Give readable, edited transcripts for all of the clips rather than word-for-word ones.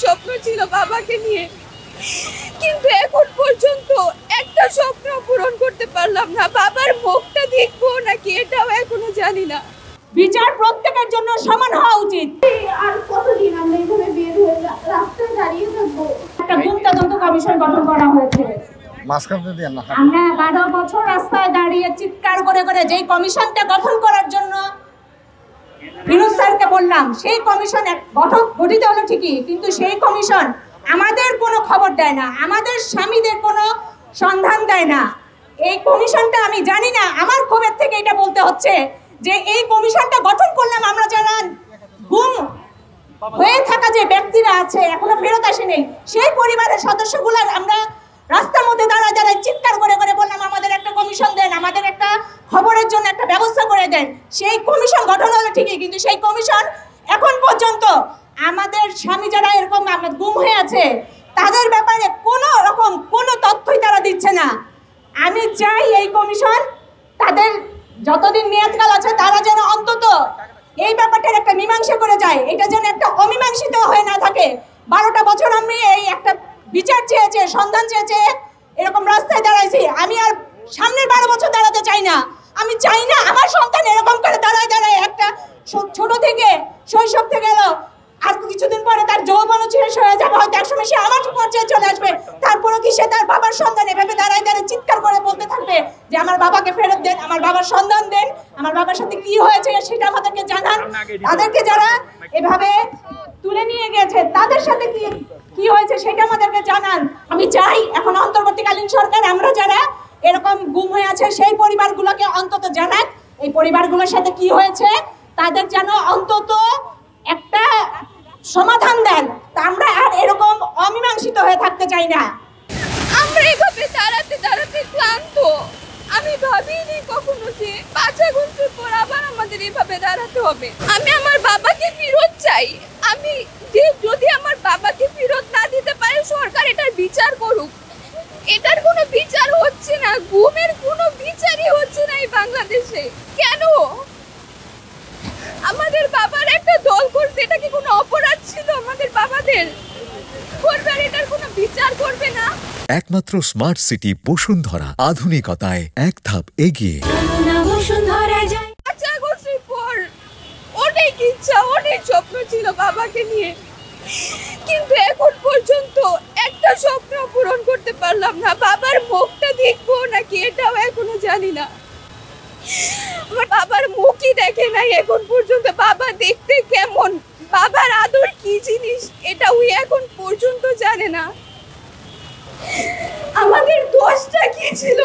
স্বপ্ন ছিল বাবাকে নিয়ে, কিন্তু এখন পর্যন্ত একটা স্বপ্ন পূরণ করতে পারলাম না। বাবার মুখটা দেখবো নাকি এটাও এখনো জানি না। বিচার প্রত্যেকের জন্য সমান হওয়া উচিত। আর কতদিন আমরা এইভাবে বের হয়ে রাস্তায় দাঁড়িয়ে থাকবো? একটা গুম তদন্ত কমিশন গঠন করা হয়েছে। আমরা 12 বছর রাস্তায় দাঁড়িয়ে চিৎকার করে করে যেই কমিশনটা গঠন করার জন্য ফিরোজ স্যারকে বললাম, সেই কমিশন গঠিত হলো ঠিকই, কিন্তু সেই কমিশন আমাদের কোনো খবর দেয় না, আমাদের স্বামীদের কোনো সন্ধান দেয় না। এই কমিশনটা আমি জানি না, আমার ক্ষোভের থেকে এটা বলতে হচ্ছে যে এই কমিশনটা গঠন করলাম আমরা যারা গুম হয়ে থাকা যে ব্যক্তিরা আছে এখনো ফেরত আসেনি, সেই পরিবারের সদস্যগুলো আমরা রাস্তার মধ্যে দাঁড়ায় দাঁড়ায় চিৎকার করে করে বললাম আমাদের একটা কমিশন দেন, আমাদের একটা খবরের জন্য একটা ব্যবস্থা করে দেন। সেই কমিশন গঠন হলো ঠিকই, কিন্তু সেই কমিশন এখন পর্যন্ত আমাদের স্বামী যারা এরকম গুম হয়ে আছে তাদের ব্যাপারে কোনো রকম কোনো তথ্যই তারা দিচ্ছে না। আমি চাই এই কমিশন তাদের যতদিন মেয়াদকাল আছে তারা যেন অন্তত এই ব্যাপারটার একটা মীমাংসা করে যায়, এটা যেন একটা অমীমাংসিত হয়ে না থাকে। 12টা বছর আমি এই একটা বিচার চেয়েছে, সন্ধান চেয়েছে, এরকম রাস্তায় দাঁড়াইছি। আমি আর সামনের 12 বছর দাঁড়াতে চাই না। আমি চাই না আমার সন্তান এরকম করে দাঁড়ায় দাঁড়ায় একটা ছোট থেকে শৈশব থেকে এলো, আর কিছুদিন পরে তার যৌবনও শেষ হয়ে যাবে, হয়তো একসময় সে আমার পর্যায়ে চলে আসবে, তারপরেও কি সে তার বাবার সন্ধান এভাবে দাঁড়ায় দাঁড়ায় চিৎকার করে বলতে থাকবে যে আমার বাবাকে ফেরত দেন, আমার বাবার সন্ধান দেন, আমার বাবার সাথে কি হয়েছে সেটা আমাদেরকে জানান। তাদেরকে যারা এভাবে তুলে নিয়ে গেছে তাদের সাথে কি হয়েছে সেটা আমাদেরকে জানান। আমি চাই এখন অন্তর্বর্তীকালীন সরকার আমরা যারা এরকম গুম হয়ে আছে সেই পরিবারগুলোকে অন্তত জানাক এই পরিবারগুলোর সাথে কি হয়েছে, তাদের যেন অন্তত একটা সমাধান দেন। আমরা আর এরকম অমীমাংসিত হয়ে থাকতে চাই না। আমরা এভাবে দাঁড়াতে দাঁড়াতে ক্লান্ত। আমি ভাবিনি কখনো যে 5 আগস্টের পর আবার আমাদের এভাবে দাঁড়াতে হবে। আমি আমার বাবাকে ফেরত চাই। আমি যদি আমার বাবাকে ফেরত না দিতে পারে সরকার এটার বিচার করুক। এটার কোনো বিচার হচ্ছে না, গুমের কোনো বিচারই হচ্ছে না এই বাংলাদেশে। কেন আমাদের বাবার একটা দল করছে, এটা কি কোনো অপরাধ ছিল আমাদের বাবাদের? সরকার এটার কোনো বিচার করবে না। একমাত্র স্মার্ট সিটি বসুন্ধরা, আধুনিকতায় এক ধাপ এগিয়ে। 5 আগস্টের পর অনেক ইচ্ছা, অনেক স্বপ্ন ছিল বাবাকে নিয়ে, কিন্তু এখন পর্যন্ত একটা স্বপ্ন পূরণ করতে পারলাম না। বাবার মুখটা দেখবো নাকি এটাও এখনো জানি না। আমার বাবার মুখই দেখে নাই এখন পর্যন্ত। বাবা দেখতে কেমন, বাবার আদর কি জিনিস এটা ওই এখন পর্যন্ত জানে না। আমাদের দোষটা কি ছিল?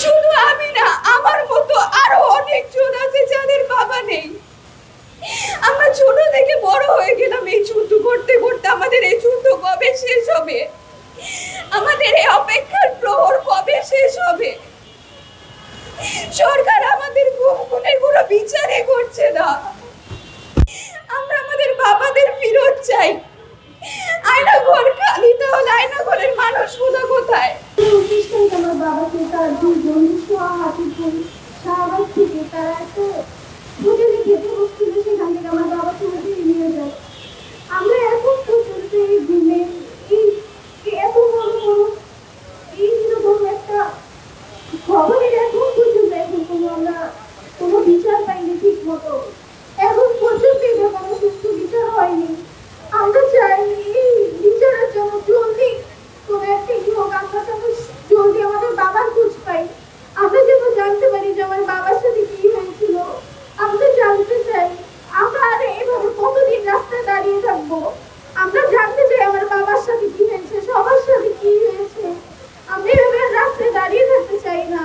শুধু আমি না, আমার মতো আরো অনেকজন আছে যাদের বাবা নেই। আমরা ছোট থেকে বড় হয়ে গেলাম এই যুদ্ধ করতে করতে। আমাদের এই যুদ্ধ কবে শেষ হবে? আমাদের এই অপেক্ষার প্রহর কবে শেষ হবে? সরকার আমাদের খুনের কোনো বিচারই করছে না। আমরা আমাদের বাবাদের ফেরত চাই। আয়না ঘর খালি, তাহলে আয়না ঘরের মানুষগুলো কোথায়? আমার বাবাকে তার দুজন শাহবাগ থেকে তারা একটা হোটেলে খেতে বসছিল, সেখান থেকে আমার বাবা তুলে নিয়ে যায়। আমরা এখন পর্যন্ত এই দিনে এত বড় বড় এইরকম একটা খবরের এখন পর্যন্ত আমরা কোনো বিচার পাইনি ঠিক মতো। এখন পর্যন্ত এটা কোনো সুস্থ বিচার হয়নি। আমরা চাই এই বিচারের জন্য জলদি কোনো একটা হোক, আমরা যেন জলদি আমাদের বাবার খোঁজ পাই, আমরা যেন জানতে পারি যে আমার বাবার সাথে কি হয়েছিল। আমরা জানতে চাই, আমরা আর এভাবে কতদিন রাস্তায় দাঁড়িয়ে থাকবো? আমরা জানতে চাই আমার বাবার সাথে কি হয়েছে, সবার সাথে কি হয়েছে। আমরা এভাবে রাস্তায় দাঁড়িয়ে থাকতে চাই না।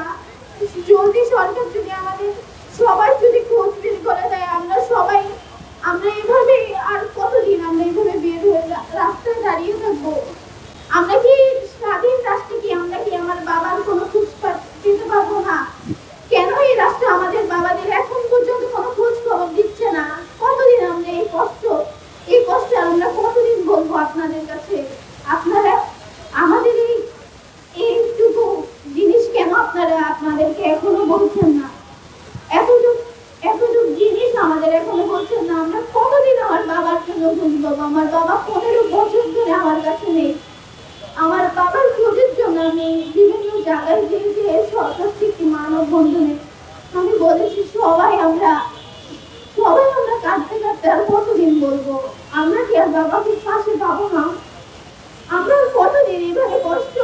জলদি সরকার যদি আমাদের সবাই যদি খোঁজ বের করে দেয়, আমরা এভাবে আর কতদিন আমরা এভাবে বের হয়ে রাস্তায় দাঁড়িয়ে থাকবো? আমরা কি স্বাধীন রাষ্ট্রে কি আমরা কি আমার বাবার কোনো খোঁজ পেতে পারবো না? কেন এই রাষ্ট্র আমাদের বাবাদের এখন পর্যন্ত কোনো খোঁজ খবর দিচ্ছে না? কতদিন আমরা এই কষ্ট আমরা কতদিন বলবো আপনাদের কাছে? আপনারা আমাদের এইটুকু জিনিস কেন আপনাদেরকে এখনো বলছেন না? এতটুকু জিনিস আমাদের এখনো বলছেন না। আমরা কতদিন আমার বাবার জন্য খুঁজবো? আমার বাবা 15 বছর ধরে আমার কাছে নেই। আমার বাবার খোঁজের জন্য আমি বিভিন্ন জায়গায় গিয়ে সরকার থেকে মানববন্ধনে আমি বলেছি সবাই আমরা কাঁদতে কাঁদতে আর কতদিন বলবো, আমরা কি আর বাবাকে পাশে পাবো না? আমরা কতদিন এভাবে কষ্ট